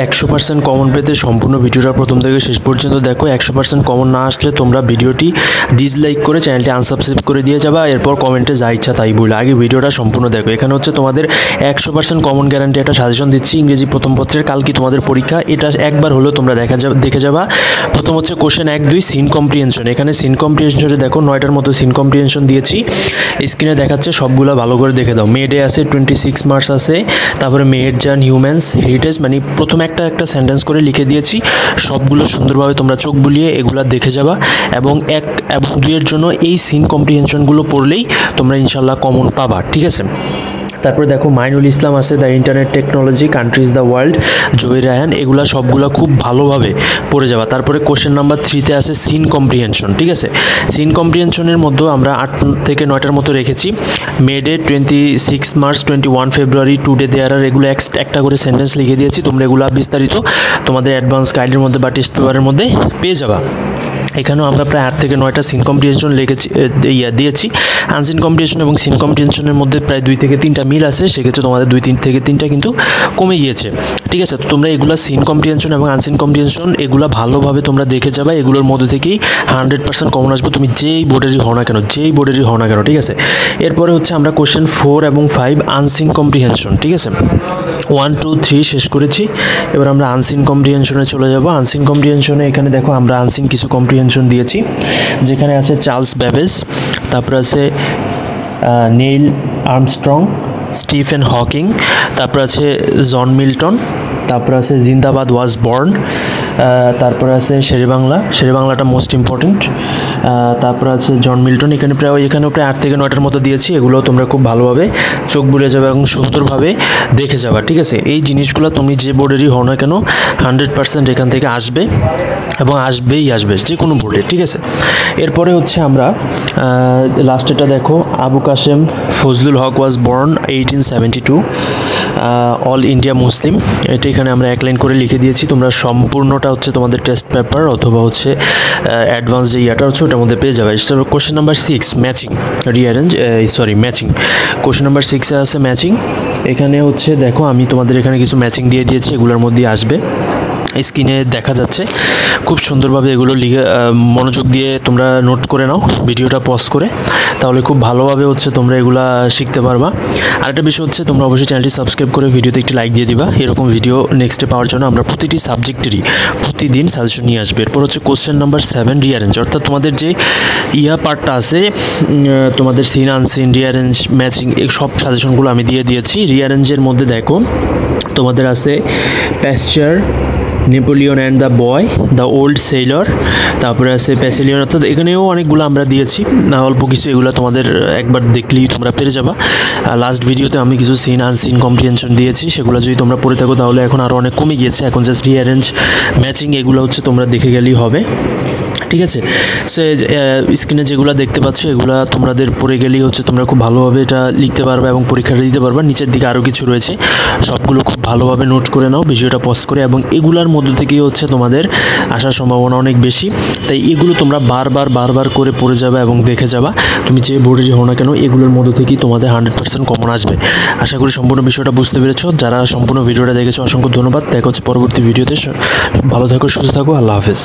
100% common পেতে সম্পূর্ণ ভিডিওটা প্রথম থেকে শেষ পর্যন্ত দেখো। 100% কমন না আসলে তোমরা ভিডিওটি ডিসলাইক করে চ্যানেলটি আনসাবস্ক্রাইব করে দিয়ে যাবা, এরপর কমেন্টে যা ইচ্ছা তাই বলে। আগে ভিডিওটা সম্পূর্ণ দেখো। এখানে হচ্ছে তোমাদের 100% কমন গ্যারান্টি একটা সাজেশন দিচ্ছি ইংরেজি প্রথম পত্রের। কালকে তোমাদের পরীক্ষা, এটা একবার হলেও তোমরা দেখে যাবা। প্রথম হচ্ছে কোশ্চেন 1-2 সিন কম্প্রিহেনশন। এখানে সিন কম্প্রিহেনশনে দেখো 9টার মতো সিন কম্প্রিহেনশন দিয়েছি, স্ক্রিনে দেখাচ্ছে, সবগুলো ভালো করে দেখে দাও। মেডে আছে 26 মার্কস আছে, তারপরে মেড জার্ন হিউম্যানস হেরিটেজ, মানে প্রথম একটা সেন্টেন্স করে লিখে দিয়েছি। সবগুলো সুন্দরভাবে তোমরা চোখ বুলিয়ে এগুলা দেখে যাবা এবং 1 এবং 2 এর জন্য এই সিন কম্প্রিহেনশনগুলো পড়লেই তোমরা ইনশাল্লাহ কমন পাবা, ঠিক আছে। তারপরে দেখো মাইনুল ইসলাম আছে, the internet technology, countries the world, Zahir Raihan, এগুলা সবগুলা খুব ভালোভাবে পড়ে যাবা। তারপরে কোশ্চেন নাম্বার 3-তে আছে সিন কম্প্রিহেনশন, ঠিক আছে। সিন কম্প্রিহেনশনের মধ্যে আমরা 8 থেকে 9টার মতো রেখেছি। মেডে 26 মার্চ, 21 ফেব্রুয়ারি, টুডে দেয়ার আর, এগুলো একটা করে সেন্টেন্স লিখে দিয়েছি। তোমরা এগুলো বিস্তারিত তোমাদের অ্যাডভান্স গাইডের মধ্যে বা টেস্ট পেপারের মধ্যে পেয়ে যাবা। এখানেও আমরা প্রায় 8 থেকে 9টা সিন কম্প্রিহেনশন দিয়েছি। আনসিন কম্প্রিহেনশন এবং সিন কম্প্রিহেনশনের মধ্যে প্রায় 2 থেকে 3টা মিল আছে, সেক্ষেত্রে তোমাদের 2 থেকে 3টা কিন্তু কমে গিয়েছে, ঠিক আছে। তো তোমরা এগুলো সিন কম্প্রিহেনশন এবং আনসিন কম্প্রিহেনশন এগুলো ভালোভাবে তোমরা দেখে যাবা। এগুলোর মধ্যে থেকেই 100% কমন আসবে, তুমি যেই বোর্ডেরই হও না কেন, ঠিক আছে। এরপরে হচ্ছে আমরা কোশ্চেন 4 এবং 5 আনসিন কম্প্রিহেনশন, ঠিক আছে। 1, 2, 3 শেষ করেছি, এবার আমরা আনসিন কম্প্রিহেনশনে চলে যাব। আনসিন কম্প্রিহেনশনে এখানে দেখো আমরা আনসিন কিছু কম্প্রিহেনশন দিয়েছি, যেখানে আছে চার্লস ব্যাবেজ, তারপর আছে নেইল আর্মস্ট্রং, স্টিফেন হকিং, তারপর আছে জন মিল্টন, তারপর আছে জিন্দাবাদ ওয়াজ বর্ন, তারপর আছে শেরেবাংলাটা মোস্ট ইম্পর্টেন্ট, তারপর আছে জন মিল্টন। এখানেও প্রায় 8 থেকে 9টার মতো দিয়েছি। এগুলো তোমরা খুব ভালোভাবে চোখ বুলিয়ে যাবে এবং সুন্দরভাবে দেখে যাবা, ঠিক আছে। এই জিনিসগুলো তুমি যে বোর্ডেরই হও না কেন 100% এখান থেকে আসবে এবং আসবে যে কোনো বোর্ডে, ঠিক আছে। এরপরে হচ্ছে আমরা লাস্টেটা দেখো, Abu Kasem Fazlul Huq was born 1872, all India Muslim. এটা এখানে আমরা 1 লাইন করে লিখে দিয়েছি। তোমরা সম্পূর্ণটা হচ্ছে তোমাদের টেস্ট পেপার অথবা হচ্ছে অ্যাডভান্স যে ইয়াটা হচ্ছে ওটার মধ্যে পেয়ে যাবে। Question number 6 matching matching. Question number 6-এ আছে ম্যাচিং। এখানে হচ্ছে দেখো আমি তোমাদের এখানে কিছু ম্যাচিং দিয়ে দিয়েছি, এগুলোর মধ্যে আসবে, স্ক্রিনে দেখা যাচ্ছে। খুব সুন্দরভাবে এগুলো লিখে মনোযোগ দিয়ে তোমরা নোট করে নাও ভিডিওটা পজ করে, তাহলে খুব ভালোভাবে হচ্ছে তোমরা এগুলা শিখতে পারবা। আরেকটা বিষয় হচ্ছে তোমরা অবশ্যই চ্যানেলটি সাবস্ক্রাইব করে ভিডিওতে একটি লাইক দিয়ে দিবা। এরকম ভিডিও নেক্সটে পাওয়ার জন্য আমরা প্রতিটি সাবজেক্টেরই প্রতিদিন সাজেশন নিয়ে আসবে। এরপর হচ্ছে কোশ্চেন নাম্বার 7 রিঅ্যারেঞ্জ, অর্থাৎ তোমাদের যে পার্টটা আছে, তোমাদের সিন আনসিন, রিঅ্যারেঞ্জ, ম্যাচিং, এই সব সাজেশনগুলো আমি দিয়ে দিয়েছি। রিঅ্যারেঞ্জের মধ্যে দেখো তোমাদের আছে pasture, Napoleon and the boy, the old sailor, তারপরে আছে প্যাসিলিয়ন, অর্থাৎ এখানেও অনেকগুলো আমরা দিয়েছি, না অল্প কিছু, এগুলো তোমাদের একবার দেখলেই তোমরা পেরে যাবা। লাস্ট ভিডিওতে আমি কিছু সিন আনসিন কম্প্রিহেনশন দিয়েছি, সেগুলো যদি তোমরা পড়ে থাকো তাহলে এখন আরও অনেক কমে গিয়েছে। এখন জাস্ট রিঅ্যারেঞ্জ, ম্যাচিং এগুলো হচ্ছে তোমরা দেখে গেলেই হবে, ঠিক আছে। সো স্ক্রিনে যেগুলো দেখতে পাচ্ছ এগুলো তোমাদের পড়ে গেলেই হচ্ছে তোমরা খুব ভালোভাবে এটা লিখতে পারবে এবং পরীক্ষাটা দিতে পারবে। নিচের দিকে আরও কিছু রয়েছে, সবগুলো খুব ভালোভাবে নোট করে নাও ভিডিওটা পজ করে, এবং এগুলার মধ্য থেকেই হচ্ছে তোমাদের আসার সম্ভাবনা অনেক বেশি। তাই এগুলো তোমরা বারবার করে পড়ে যাবে এবং দেখে যাবা। তুমি যে বোর্ডেরই হও না কেন এগুলোর মধ্য থেকেই তোমাদের 100% কমন আসবে। আশা করি সম্পূর্ণ বিষয়টা বুঝতে পেরেছো। যারা সম্পূর্ণ ভিডিওটা দেখেছো অসংখ্য ধন্যবাদ। দেখা হচ্ছে পরবর্তী ভিডিওতে। ভালো থাকো, সুস্থ থাকো, আল্লাহ হাফেজ।